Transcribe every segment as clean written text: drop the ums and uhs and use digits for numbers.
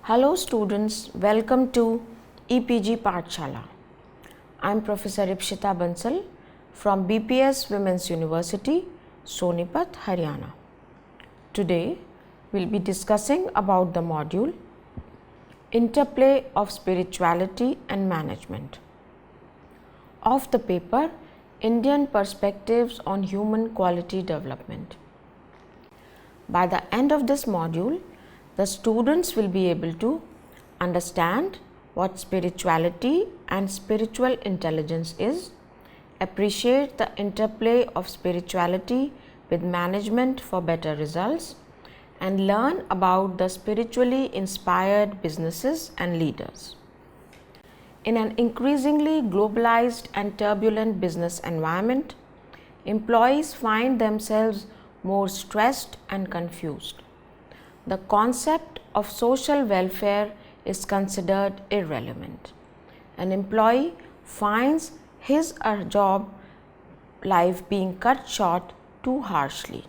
Hello students, welcome to EPG Pathshala. I am Professor Ipshita Bansal from BPS Women's University, Sonipat, Haryana. Today we will be discussing about the module Interplay of Spirituality and Management of the paper Indian Perspectives on Human Quality Development. By the end of this module, the students will be able to understand what spirituality and spiritual intelligence is, appreciate the interplay of spirituality with management for better results, and learn about the spiritually inspired businesses and leaders. In an increasingly globalized and turbulent business environment, employees find themselves more stressed and confused. The concept of social welfare is considered irrelevant. An employee finds his or her job life being cut short too harshly.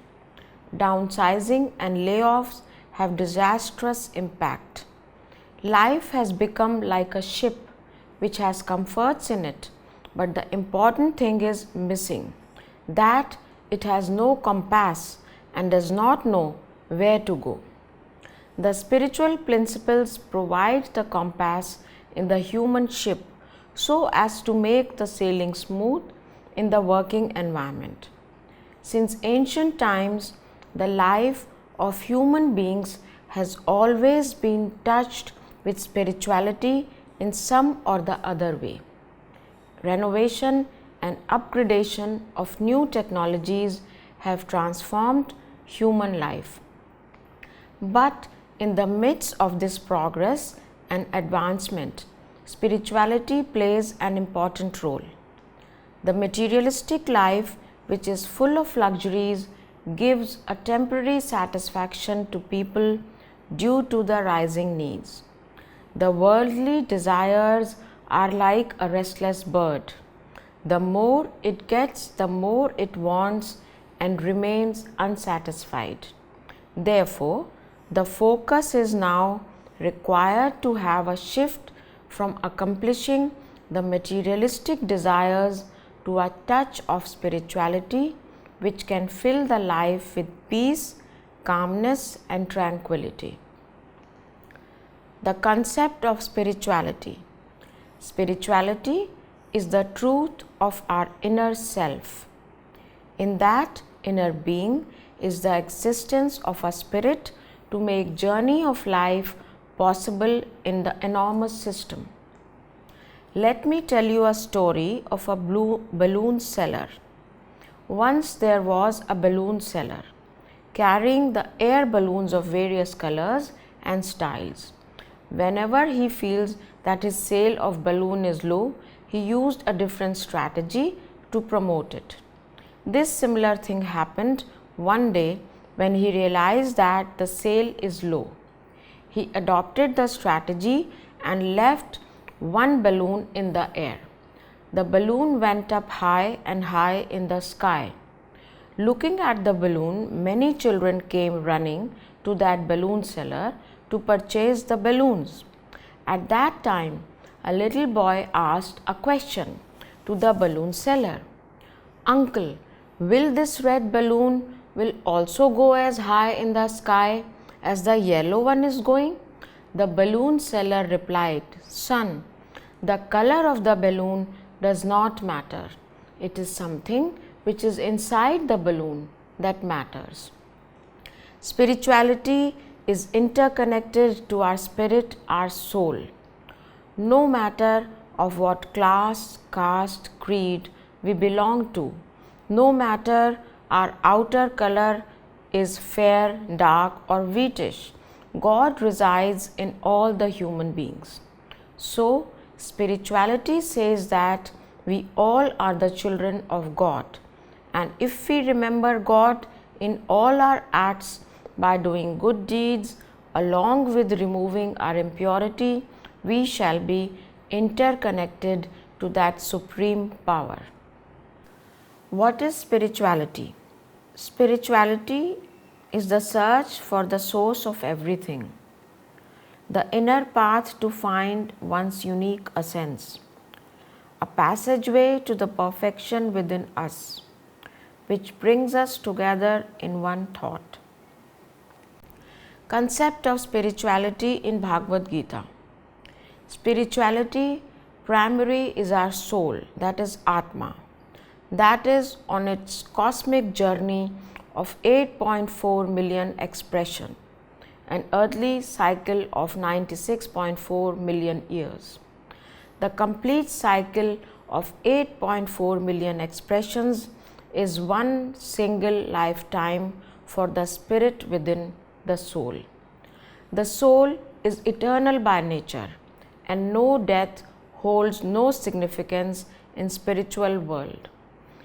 Downsizing and layoffs have disastrous impact. Life has become like a ship which has comforts in it, but the important thing is missing, that it has no compass and does not know where to go. The spiritual principles provide the compass in the human ship so as to make the sailing smooth in the working environment. Since ancient times, the life of human beings has always been touched with spirituality in some or the other way. Renovation and upgradation of new technologies have transformed human life. But in the midst of this progress and advancement, spirituality plays an important role. The materialistic life, which is full of luxuries, gives a temporary satisfaction to people due to the rising needs. The worldly desires are like a restless bird. The more it gets, the more it wants and remains unsatisfied. Therefore, the focus is now required to have a shift from accomplishing the materialistic desires to a touch of spirituality which can fill the life with peace, calmness and tranquility. The concept of spirituality. Spirituality is the truth of our inner self. In that inner being is the existence of a spirit to make journey of life possible in the enormous system. Let me tell you a story of a balloon seller. Once there was a balloon seller carrying the air balloons of various colors and styles. Whenever he feels that his sale of balloon is low, he used a different strategy to promote it. This similar thing happened one day when he realized that the sale is low. He adopted the strategy and left one balloon in the air. The balloon went up high and high in the sky. Looking at the balloon, many children came running to that balloon seller to purchase the balloons. At that time, a little boy asked a question to the balloon seller. "Uncle, will this red balloon will also go as high in the sky as the yellow one is going?" The balloon seller replied, "Son, the color of the balloon does not matter. It is something which is inside the balloon that matters." Spirituality is interconnected to our spirit, our soul. No matter of what class, caste, creed we belong to, no matter our outer color is fair, dark or wheatish, God resides in all the human beings. So, spirituality says that we all are the children of God, and if we remember God in all our acts by doing good deeds along with removing our impurity, we shall be interconnected to that supreme power. What is spirituality? Spirituality is the search for the source of everything. the inner path to find one's unique essence, a passageway to the perfection within us, which brings us together in one thought. Concept of spirituality in Bhagavad Gita. Spirituality primary is our soul, that is Atma, that is on its cosmic journey of 8.4 million expression, an earthly cycle of 96.4 million years. The complete cycle of 8.4 million expressions is one single lifetime for the spirit within the soul. The soul is eternal by nature, and no death holds no significance in spiritual world.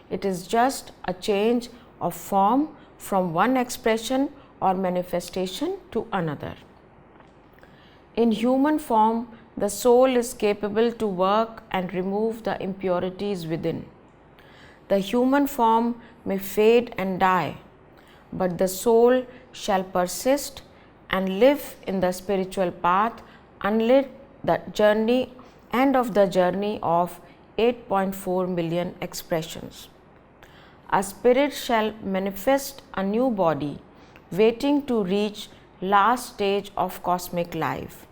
It is just a change of form from one expression or manifestation to another. In human form, the soul is capable to work and remove the impurities within. The human form may fade and die, but the soul shall persist and live in the spiritual path until the end of the journey of 8.4 million expressions. A spirit shall manifest a new body, waiting to reach last stage of cosmic life.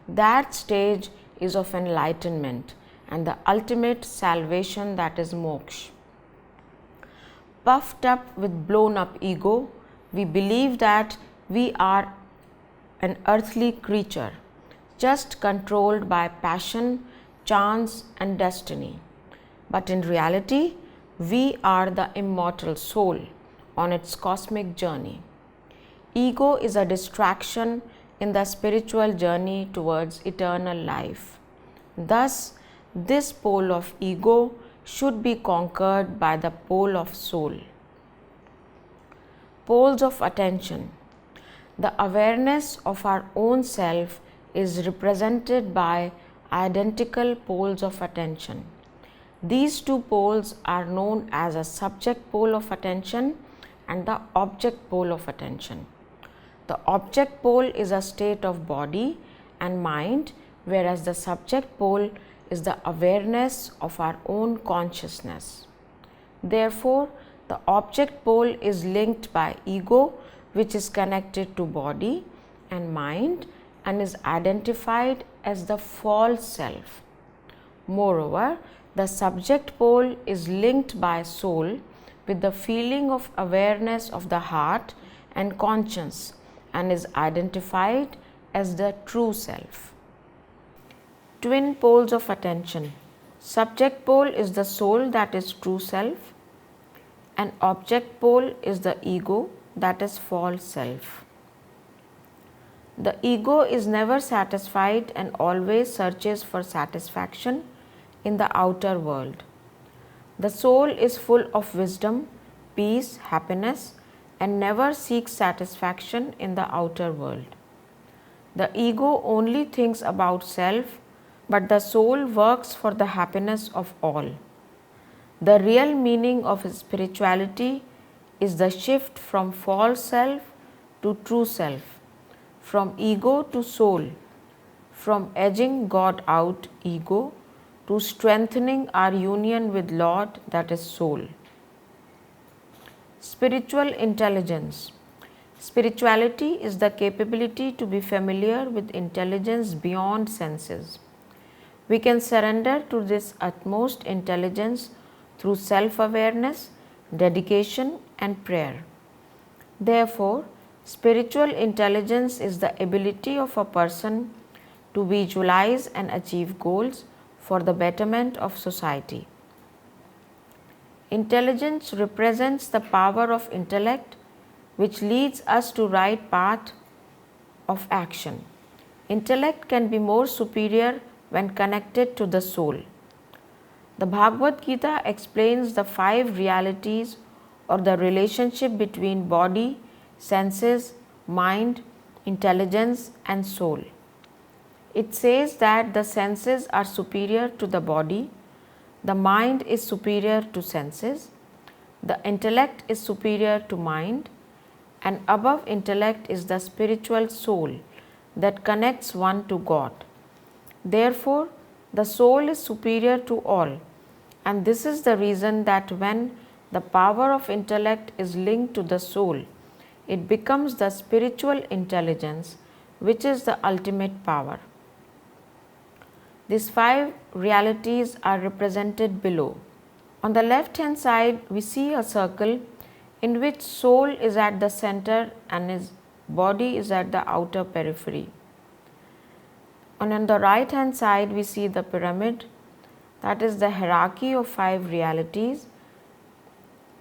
That stage is of enlightenment and the ultimate salvation, that is moksha. Puffed up with blown up ego, we believe that we are an earthly creature, just controlled by passion, chance and destiny. But in reality, we are the immortal soul on its cosmic journey. Ego is a distraction in the spiritual journey towards eternal life. Thus, this pole of ego should be conquered by the pole of soul. Poles of attention. The awareness of our own self is represented by identical poles of attention. These two poles are known as a subject pole of attention and the object pole of attention. The object pole is a state of body and mind, whereas the subject pole is the awareness of our own consciousness. Therefore, the object pole is linked by ego, which is connected to body and mind and is identified as the false self. Moreover, the subject pole is linked by soul with the feeling of awareness of the heart and conscience and is identified as the true self. Twin poles of attention. Subject pole is the soul, that is true self, and object pole is the ego, that is false self. The ego is never satisfied and always searches for satisfaction in the outer world. The soul is full of wisdom, peace, happiness, and never seeks satisfaction in the outer world. The ego only thinks about self, but the soul works for the happiness of all. The real meaning of spirituality is the shift from false self to true self, from ego to soul, from edging God out, ego, to strengthening our union with Lord, that is soul. Spiritual intelligence. Spirituality is the capability to be familiar with intelligence beyond senses. We can surrender to this utmost intelligence through self-awareness, dedication and prayer. Therefore, spiritual intelligence is the ability of a person to visualize and achieve goals for the betterment of society. Intelligence represents the power of intellect which leads us to right path of action. Intellect can be more superior when connected to the soul. The Bhagavad Gita explains the 5 realities or the relationship between body, senses, mind, intelligence and soul. It says that the senses are superior to the body, the mind is superior to senses, the intellect is superior to mind, and above intellect is the spiritual soul, that connects one to God. Therefore, the soul is superior to all, and this is the reason that when the power of intellect is linked to the soul, it becomes the spiritual intelligence, which is the ultimate power. These 5 realities are represented below. On the left hand side, we see a circle in which soul is at the center and his body is at the outer periphery. And on the right hand side, we see the pyramid, that is the hierarchy of 5 realities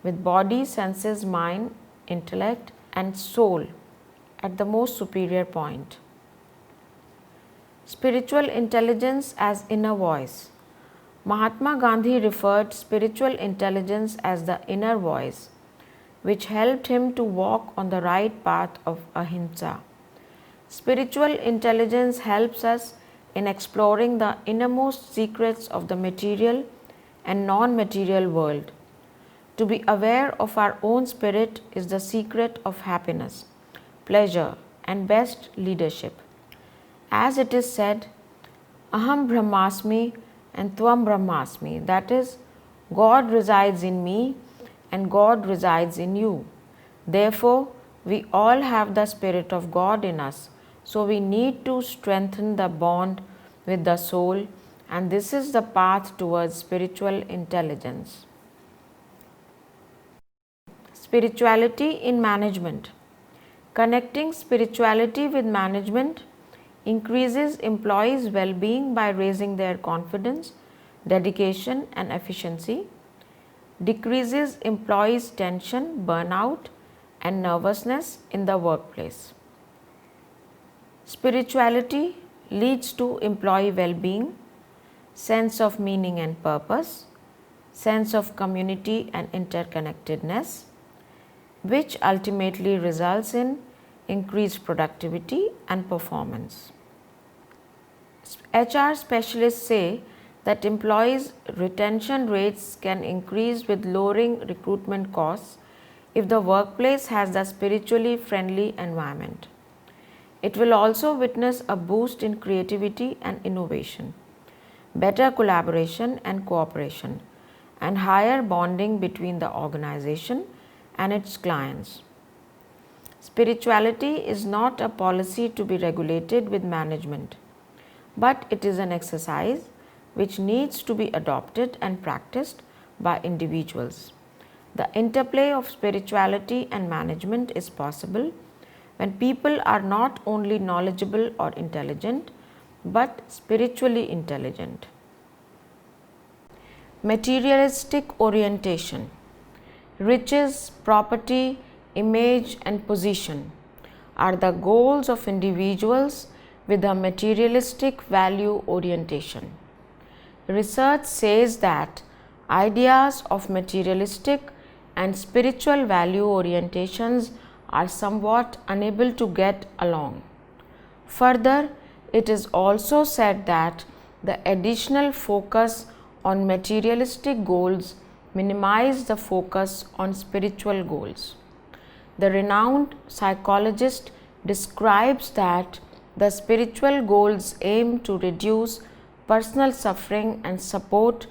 with body, senses, mind, intellect and soul at the most superior point. Spiritual intelligence as inner voice. Mahatma Gandhi referred spiritual intelligence as the inner voice, which helped him to walk on the right path of ahimsa. Spiritual intelligence helps us in exploring the innermost secrets of the material and non-material world. To be aware of our own spirit is the secret of happiness, pleasure and best leadership. As it is said, Aham Brahmasmi and Tvam Brahmasmi, that is, God resides in me and God resides in you. Therefore, we all have the Spirit of God in us, so we need to strengthen the bond with the soul, and this is the path towards spiritual intelligence. Spirituality in management. Connecting spirituality with management increases employees' well-being by raising their confidence, dedication and efficiency, decreases employees' tension, burnout and nervousness in the workplace. Spirituality leads to employee well-being, sense of meaning and purpose, sense of community and interconnectedness, which ultimately results in increased productivity and performance. HR specialists say that employees' retention rates can increase with lowering recruitment costs if the workplace has the spiritually friendly environment. It will also witness a boost in creativity and innovation, better collaboration and cooperation, and higher bonding between the organization and its clients. Spirituality is not a policy to be regulated with management, but it is an exercise which needs to be adopted and practiced by individuals. The interplay of spirituality and management is possible when people are not only knowledgeable or intelligent, but spiritually intelligent. Materialistic orientation. Riches, property, image and position are the goals of individuals with a materialistic value orientation. Research says that ideas of materialistic and spiritual value orientations are somewhat unable to get along. Further, it is also said that the additional focus on materialistic goals minimize the focus on spiritual goals. The renowned psychologist describes that the spiritual goals aim to reduce personal suffering and support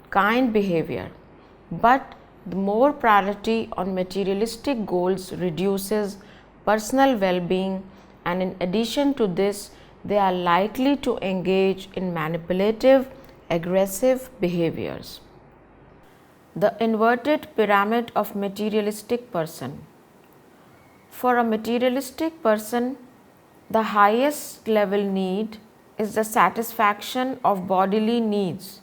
kind behavior, but the more priority on materialistic goals reduces personal well-being, and in addition to this, they are likely to engage in manipulative, aggressive behaviors. The inverted pyramid of materialistic person. For a materialistic person, the highest level need is the satisfaction of bodily needs,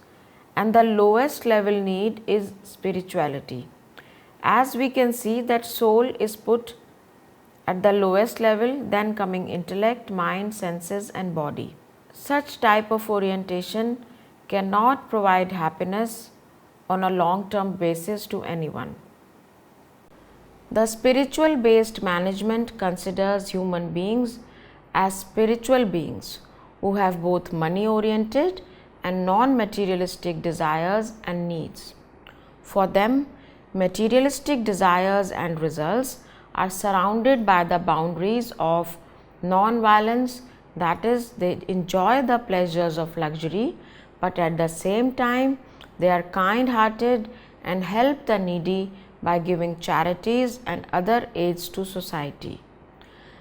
and the lowest level need is spirituality. As we can see that soul is put at the lowest level, then coming intellect, mind, senses and body. Such type of orientation cannot provide happiness on a long-term basis to anyone. The spiritual based management considers human beings as spiritual beings who have both money oriented and non-materialistic desires and needs. For them, materialistic desires and results are surrounded by the boundaries of non-violence, That is, they enjoy the pleasures of luxury, but at the same time, they are kind-hearted and help the needy by giving charities and other aids to society.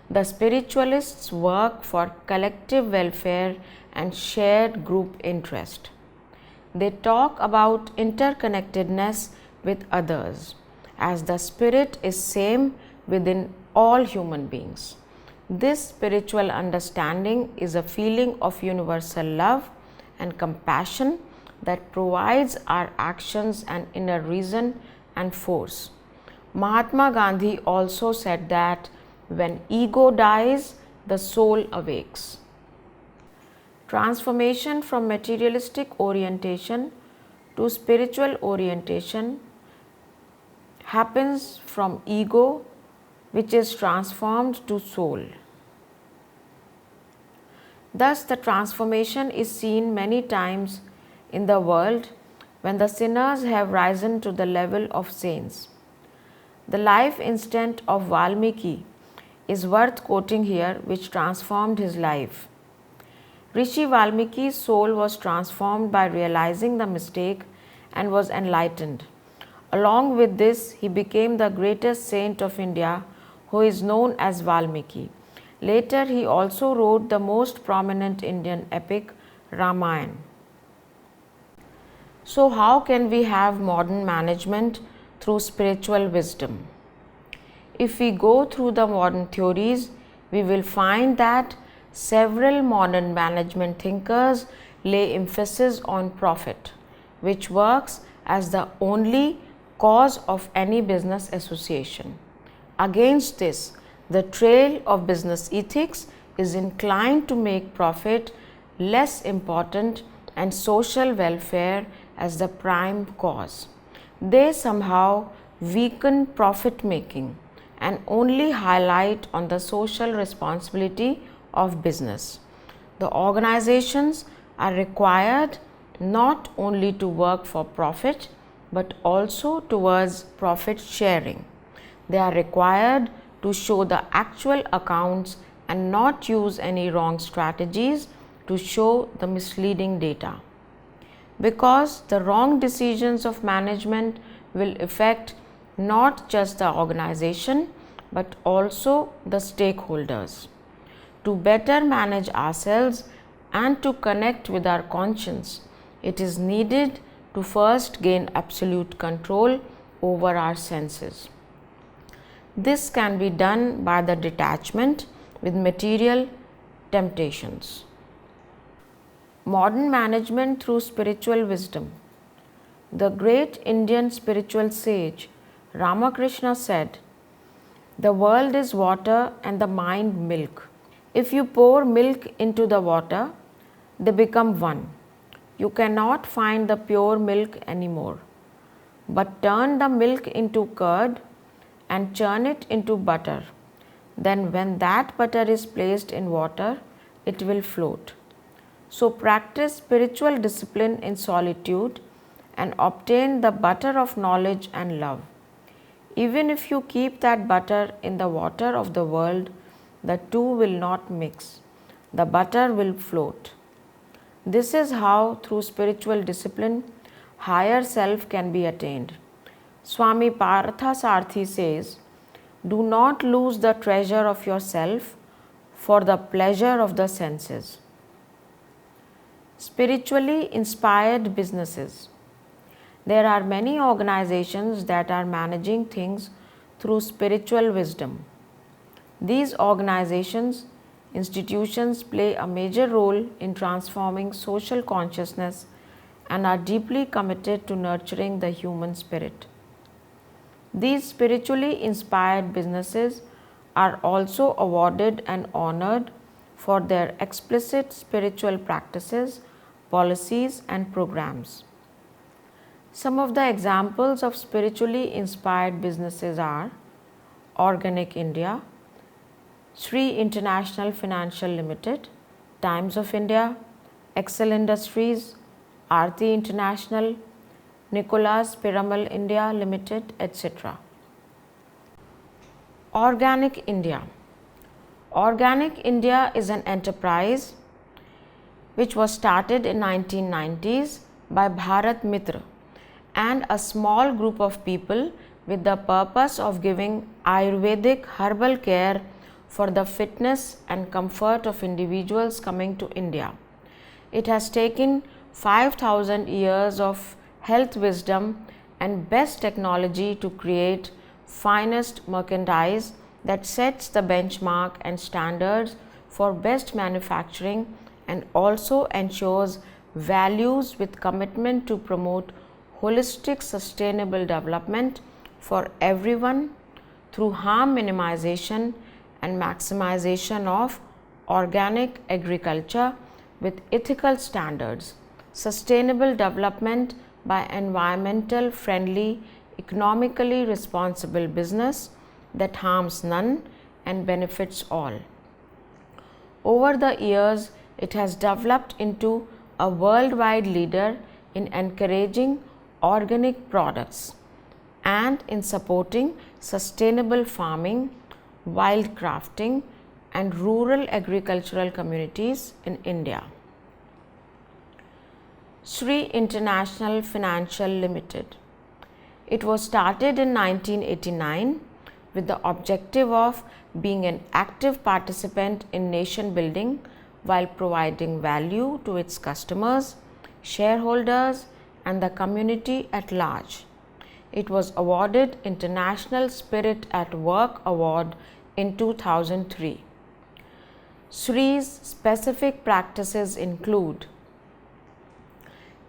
The spiritualists work for collective welfare and shared group interest. They talk about interconnectedness with others, as the spirit is same within all human beings. This spiritual understanding is a feeling of universal love and compassion that provides our actions an inner reason and force. Mahatma Gandhi also said that when ego dies, the soul awakes. Transformation from materialistic orientation to spiritual orientation happens from ego, which is transformed to soul. Thus, the transformation is seen many times in the world when the sinners have risen to the level of saints. The life instant of Valmiki is worth quoting here, which transformed his life. Rishi Valmiki's soul was transformed by realizing the mistake and was enlightened. Along with this, he became the greatest saint of India, who is known as Valmiki. Later, he also wrote the most prominent Indian epic, Ramayana. So, how can we have modern management through spiritual wisdom? If we go through the modern theories, we will find that several modern management thinkers lay emphasis on profit, which works as the only cause of any business association. Against this, the trail of business ethics is inclined to make profit less important and social welfare as the prime cause. They somehow weaken profit making and only highlight on the social responsibility of business. The organizations are required not only to work for profit but also towards profit sharing. They are required to show the actual accounts and not use any wrong strategies to show the misleading data. Because the wrong decisions of management will affect not just the organization but also the stakeholders. To better manage ourselves and to connect with our conscience, it is needed to first gain absolute control over our senses. This can be done by the detachment with material temptations. Modern management through spiritual wisdom. The great Indian spiritual sage Ramakrishna said, "The world is water and the mind milk. If you pour milk into the water, they become one. You cannot find the pure milk anymore. But turn the milk into curd and churn it into butter. Then when that butter is placed in water, it will float." So practice spiritual discipline in solitude and obtain the butter of knowledge and love. Even if you keep that butter in the water of the world, the two will not mix. The butter will float. This is how, through spiritual discipline, higher self can be attained. Swami Parthasarthi says, "Do not lose the treasure of yourself for the pleasure of the senses." Spiritually inspired businesses. There are many organizations that are managing things through spiritual wisdom. These organizations, institutions play a major role in transforming social consciousness and are deeply committed to nurturing the human spirit. These spiritually inspired businesses are also awarded and honored for their explicit spiritual practices, policies, and programs. Some of the examples of spiritually inspired businesses are Organic India, Sri International Financial Limited, Times of India, Excel Industries, Aarti International, Nicholas Piramal India Limited, etc. Organic India. Organic India is an enterprise which was started in 1990s by Bharat Mitra and a small group of people with the purpose of giving Ayurvedic herbal care for the fitness and comfort of individuals coming to India. It has taken 5,000 years of health wisdom and best technology to create finest merchandise that sets the benchmark and standards for best manufacturing and also ensures values with commitment to promote holistic sustainable development for everyone through harm minimization and maximization of organic agriculture with ethical standards, sustainable development by environmental friendly, economically responsible business that harms none and benefits all. Over the years, it has developed into a worldwide leader in encouraging organic products and in supporting sustainable farming, wildcrafting, and rural agricultural communities in India. Sri International Financial Limited. It was started in 1989 with the objective of being an active participant in nation building while providing value to its customers, shareholders, and the community at large. It was awarded International Spirit at Work Award in 2003. Sri's specific practices include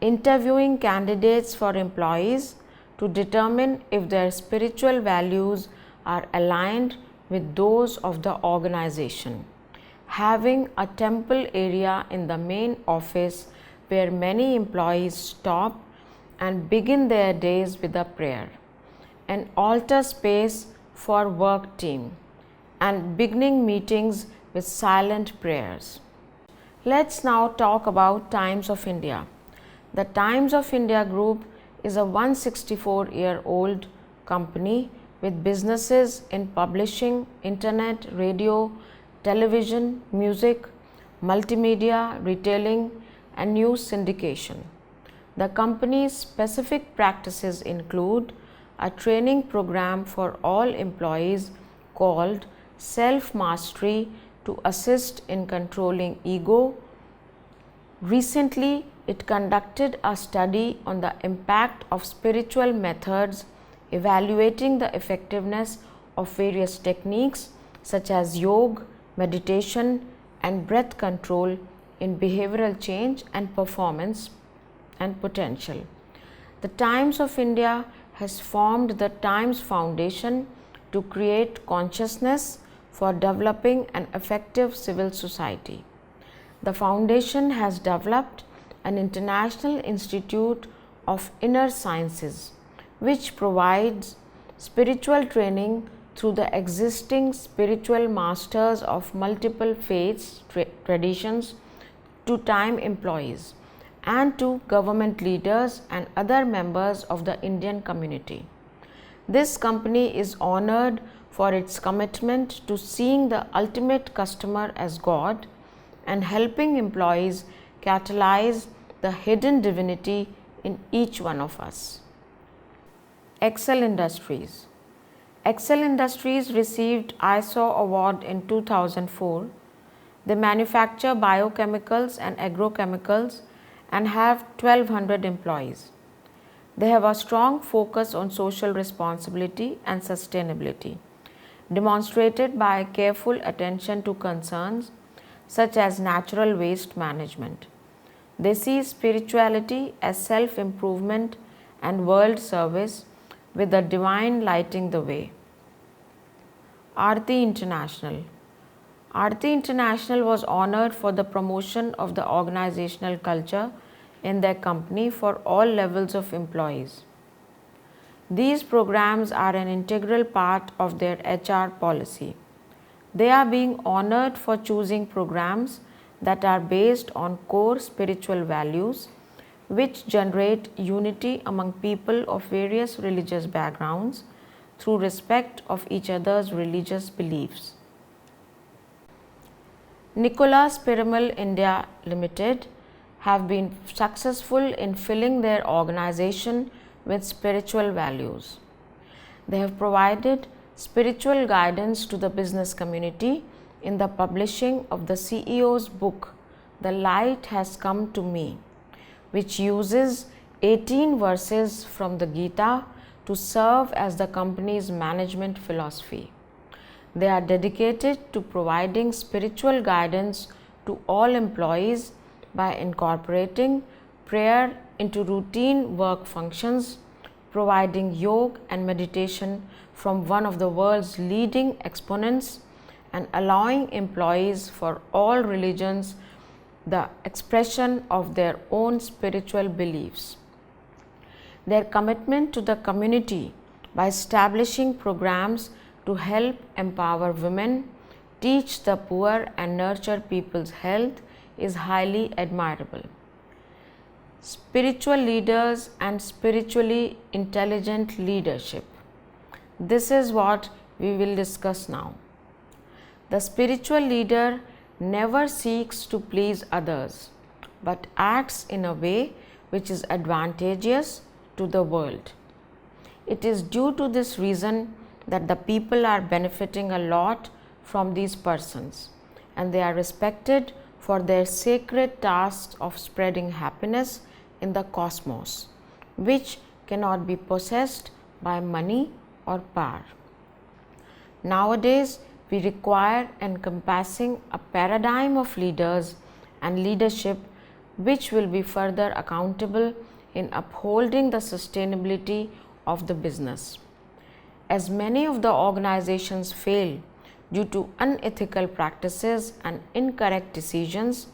interviewing candidates for employees to determine if their spiritual values are aligned with those of the organization, having a temple area in the main office where many employees stop and begin their days with a prayer, an altar space for work team, and beginning meetings with silent prayers. Let's now talk about Times of India. The Times of India Group is a 164-year-old company with businesses in publishing, internet, radio, television, music, multimedia, retailing, and news syndication. The company's specific practices include a training program for all employees called Self Mastery to assist in controlling ego. Recently, it conducted a study on the impact of spiritual methods, evaluating the effectiveness of various techniques such as yoga, meditation, and breath control in behavioral change and performance and potential. The Times of India has formed the Times Foundation to create consciousness for developing an effective civil society. The foundation has developed an International Institute of Inner Sciences, which provides spiritual training through the existing spiritual masters of multiple faiths, traditions to time employees and to government leaders and other members of the Indian community. This company is honored for its commitment to seeing the ultimate customer as God and helping employees catalyze the hidden divinity in each one of us. Excel Industries. Excel Industries received ISO award in 2004. They manufacture biochemicals and agrochemicals and have 1,200 employees. They have a strong focus on social responsibility and sustainability, demonstrated by careful attention to concerns such as natural waste management. They see spirituality as self-improvement and world service, with the divine lighting the way. Aarti International. Aarti International was honored for the promotion of the organizational culture in their company for all levels of employees. These programs are an integral part of their HR policy. They are being honored for choosing programs that are based on core spiritual values, which generate unity among people of various religious backgrounds through respect of each other's religious beliefs. Nicholas Piramal India Limited have been successful in filling their organization with spiritual values. They have provided spiritual guidance to the business community in the publishing of the CEO's book, The Light Has Come to Me, which uses 18 verses from the Gita to serve as the company's management philosophy. They are dedicated to providing spiritual guidance to all employees by incorporating prayer into routine work functions, providing yoga and meditation from one of the world's leading exponents, and allowing employees for all religions the expression of their own spiritual beliefs. Their commitment to the community by establishing programs to help empower women, teach the poor, and nurture people's health is highly admirable. Spiritual leaders and spiritually intelligent leadership. This is what we will discuss now. The spiritual leader never seeks to please others, but acts in a way which is advantageous to the world. It is due to this reason that the people are benefiting a lot from these persons, and they are respected for their sacred task of spreading happiness in the cosmos, which cannot be possessed by money or power. Nowadays, we require encompassing a paradigm of leaders and leadership which will be further accountable in upholding the sustainability of the business. As many of the organizations fail due to unethical practices and incorrect decisions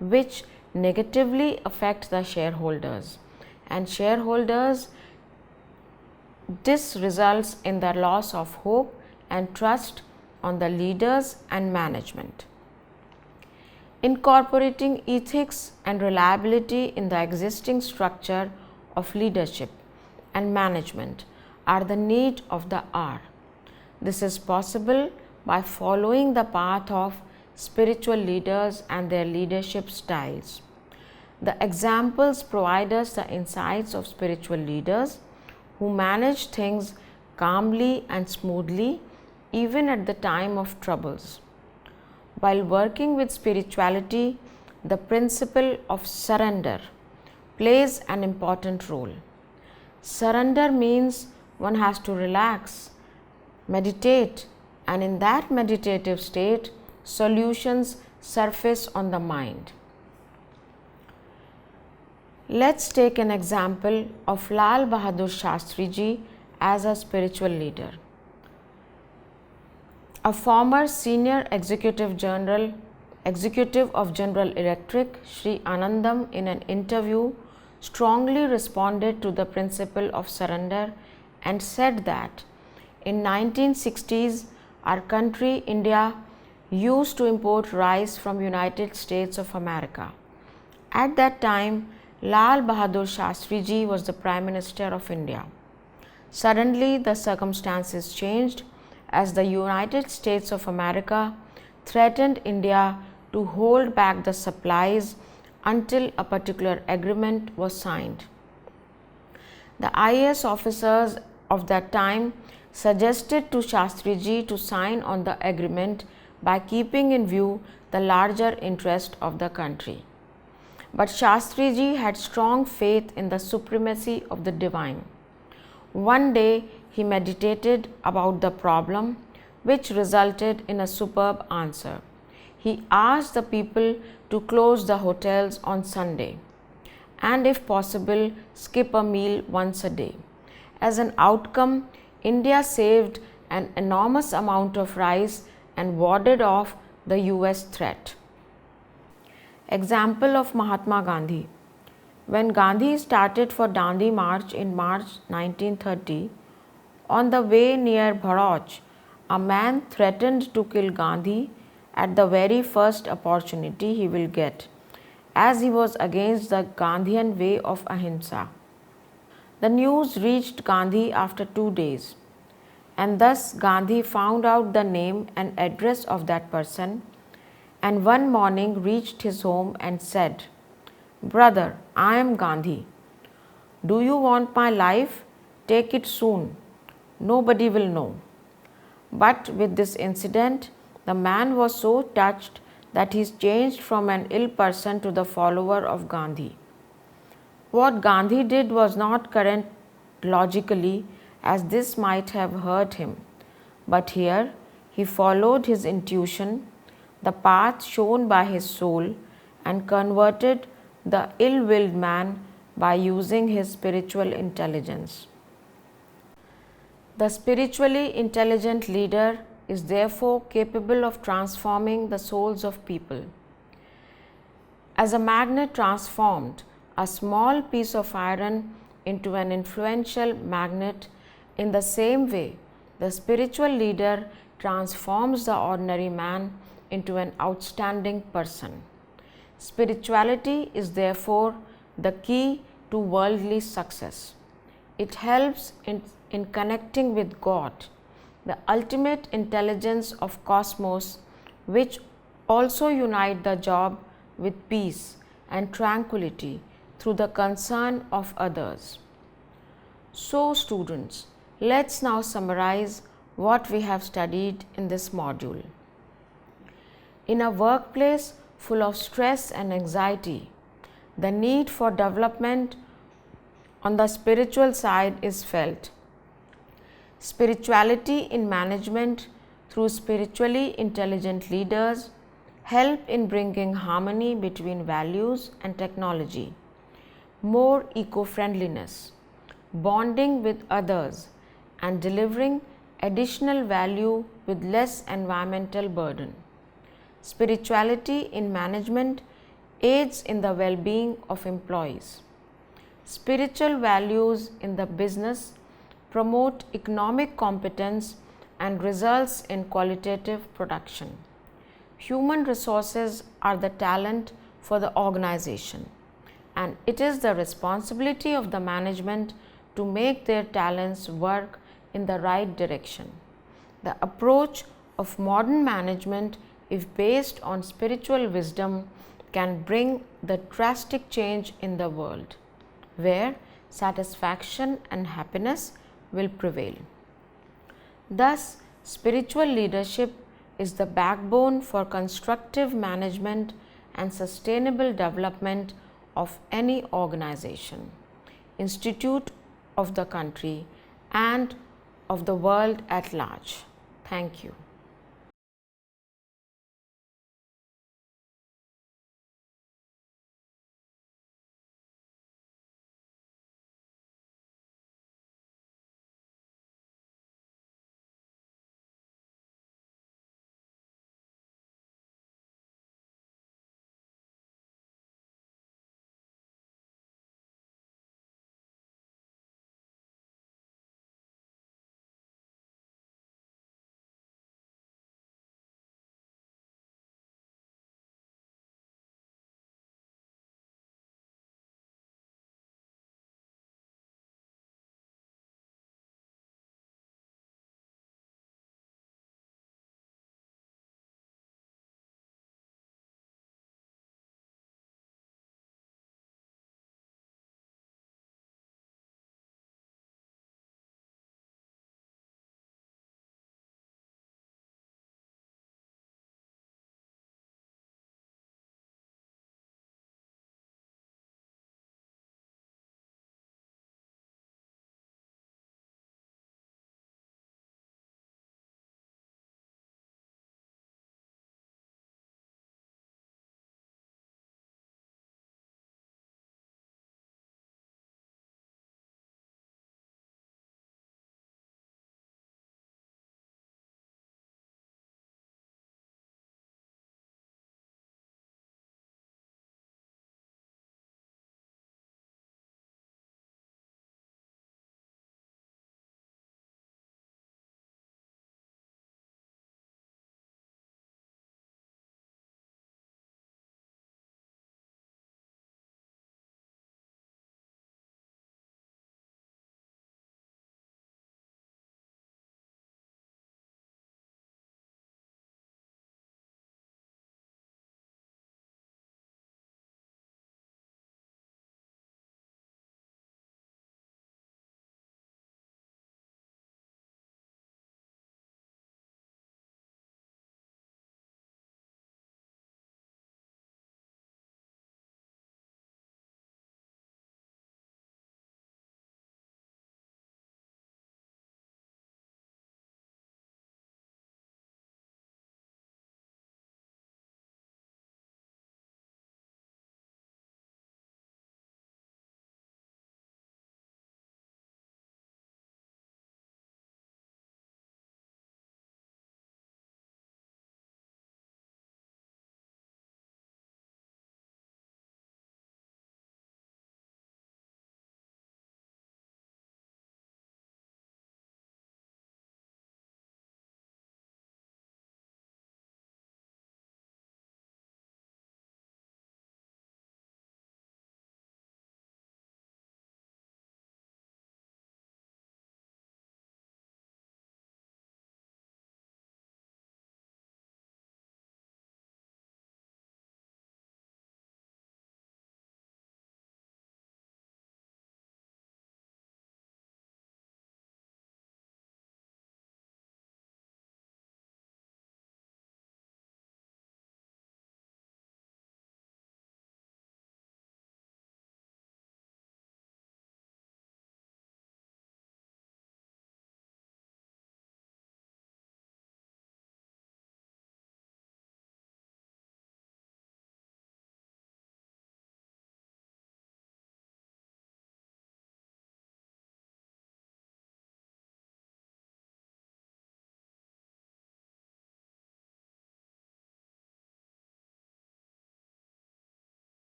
which negatively affect the shareholders, and this results in the loss of hope and trust on the leaders and management. Incorporating ethics and reliability in the existing structure of leadership and management are the need of the hour. This is possible by following the path of spiritual leaders and their leadership styles. The examples provide us the insights of spiritual leaders who manage things calmly and smoothly even at the time of troubles. While working with spirituality, the principle of surrender plays an important role. Surrender means one has to relax, meditate, and in that meditative state, solutions surface on the mind. Let's take an example of Lal Bahadur Shastri Ji as a spiritual leader. A former senior executive of General Electric, Sri Anandam, in an interview strongly responded to the principle of surrender and said that in 1960s our country India used to import rice from United States of America. At that time, Lal Bahadur Shastri Ji was the Prime Minister of India. Suddenly the circumstances changed as the United States of America threatened India to hold back the supplies until a particular agreement was signed. The IAS officers of that time suggested to Shastri Ji to sign on the agreement by keeping in view the larger interest of the country. But Shastri Ji had strong faith in the supremacy of the divine. One day he meditated about the problem, which resulted in a superb answer. He asked the people to close the hotels on Sunday and, if possible, skip a meal once a day. As an outcome, India saved an enormous amount of rice and warded off the US threat. Example of Mahatma Gandhi. When Gandhi started for Dandi March in March 1930, on the way near Bharuch, a man threatened to kill Gandhi at the very first opportunity he will get, as he was against the Gandhian way of ahimsa. The news reached Gandhi after 2 days, and thus Gandhi found out the name and address of that person and one morning reached his home and said, "Brother, I am Gandhi. Do you want my life? Take it soon. Nobody will know." But with this incident, the man was so touched that he changed from an ill person to the follower of Gandhi. What Gandhi did was not correct logically, as this might have hurt him, but here he followed his intuition, the path shown by his soul, and converted the ill-willed man by using his spiritual intelligence. The spiritually intelligent leader is therefore capable of transforming the souls of people. As a magnet transformed a small piece of iron into an influential magnet, in the same way, the spiritual leader transforms the ordinary man into an outstanding person. Spirituality is therefore the key to worldly success. It helps in connecting with God, the ultimate intelligence of cosmos, which also unite the job with peace and tranquility through the concern of others. So students, let's now summarize what we have studied in this module. In a workplace full of stress and anxiety, the need for development on the spiritual side is felt. Spirituality in management through spiritually intelligent leaders help in bringing harmony between values and technology, more eco-friendliness, bonding with others, and delivering additional value with less environmental burden. Spirituality in management aids in the well-being of employees. Spiritual values in the business promote economic competence and results in qualitative production. Human resources are the talent for the organization, and it is the responsibility of the management to make their talents work in the right direction. The approach of modern management, if based on spiritual wisdom, can bring the drastic change in the world, where satisfaction and happiness will prevail. Thus, spiritual leadership is the backbone for constructive management and sustainable development of any organization, institute of the country, and of the world at large. Thank you.